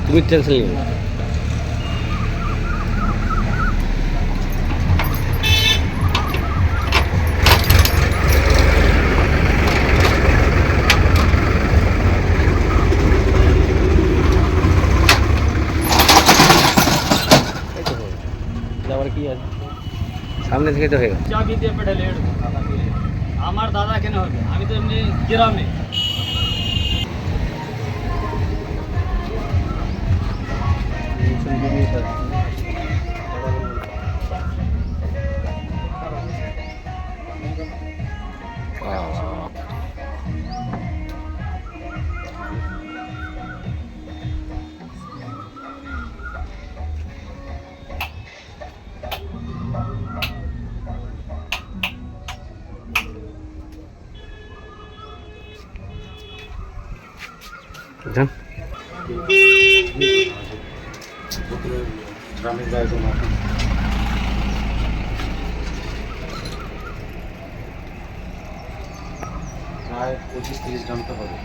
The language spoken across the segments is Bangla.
তুমি টেনশন নিও না। আবার কি আছে সামনে থেকে তো হয়ে গেল। চাবি দিয়ে পেটে লেট আমার দাদা কেন হবে, আমি তো এমনি গ্রামে। গ্রামের বাইরে প্রায় 25-30 গ্রাম তো হবে।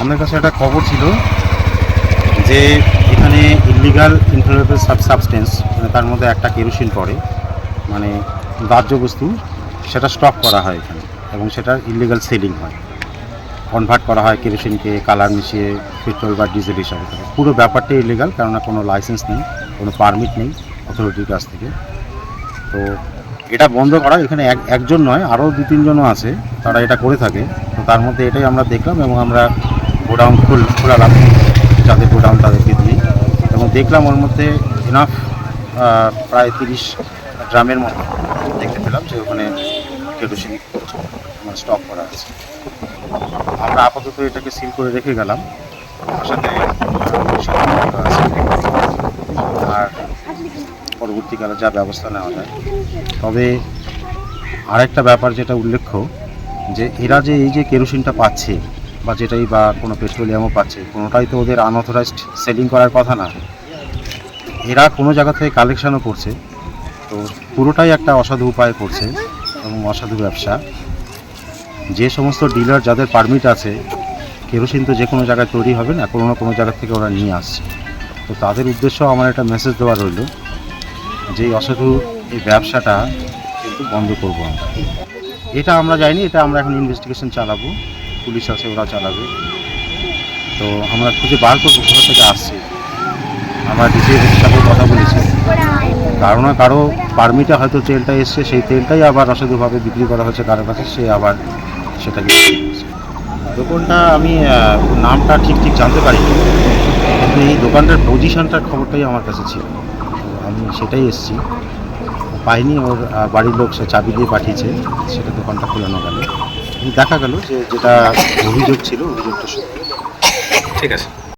আমাদের কাছে একটা খবর ছিল যে এখানে ইলিগাল ইনফ্লেমেবল সাবস্টেন্স, মানে তার মধ্যে একটা কেরোসিন পড়ে, মানে দাহ্য বস্তু, সেটা স্টক করা হয় এখানে এবং সেটার ইলিগাল সেলিং হয়, কনভার্ট করা হয় কেরোসিনকে কালার মিশিয়ে পেট্রোল বা ডিজেল হিসাবে। পুরো ব্যাপারটা ইলিগাল, কেননা কোনো লাইসেন্স নেই, কোনো পারমিট নেই অথরিটির কাছ থেকে। তো এটা বন্ধ করা, এখানে একজন নয়, আরও 2-3জনও আছে তারা এটা করে থাকে। তো তার মধ্যে এটাই আমরা দেখলাম এবং আমরা গোডাউন খোলালাম, যাদের গোডাউন তাদেরকে দিয়ে, এবং দেখলাম ওর মধ্যে এনাফ প্রায় 30 ড্রামের মতো দেখতে পেলাম যে ওখানে কেরোসিন স্টক করা আছে। আমরা আপাতত এটাকে সিল করে রেখে গেলাম, আমার সাথে আর পরবর্তীকালে যা ব্যবস্থা নেওয়া যায়। তবে আরেকটা ব্যাপার যেটা উল্লেখ্য, যে এরা যে এই যে কেরোসিনটা পাচ্ছে বা যেটাই বা কোনো পেট্রোলিয়ামও পাচ্ছে, কোনোটাই তো ওদের আনঅথরাইজড সেলিং করার কথা না। এরা কোনো জায়গা থেকে কালেকশানও করছে, তো পুরোটাই একটা অসাধু উপায় করছে এবং অসাধু ব্যবসা। যে সমস্ত ডিলার যাদের পারমিট আছে, কেরোসিন তো যে কোনো জায়গায় তৈরি হবে না, কোনো না কোনো জায়গা থেকে ওরা নিয়ে আসছে। তো তাদের উদ্দেশ্য আমার একটা মেসেজ দেওয়া রইল যে এই অসাধু এই ব্যবসাটা কিন্তু বন্ধ করবো আমরা। এটা আমরা যাইনি, এটা আমরা এখন ইনভেস্টিগেশন চালাবো, পুলিশ আছে ওরা চালাবে। তো আমরা খুঁজে বার করবো কোথা থেকে আসছে। আমরা ডিসির সাথে কথা বলেছি, কারো না কারো পারমিটে হয়তো তেলটা এসছে, সেই তেলটাই আবার অসাধুভাবে বিক্রি করা হচ্ছে কারো কাছে, সে আবার সেটাকে। তো দোকানটা আমি নামটা ঠিক জানতে পারিনি, কিন্তু এই দোকানটার পজিশনটার খবরটাই আমার কাছে ছিল। আমি সেটাই এসেছি, পাইনি। ওর বাড়ির লোক সে চাবি দিয়ে পাঠিয়েছে, সেটা দোকানটা খোলানো গেল। দেখা গেল যে যেটা অভিযোগ ছিল অভিযোগটা সত্যি। ঠিক আছে।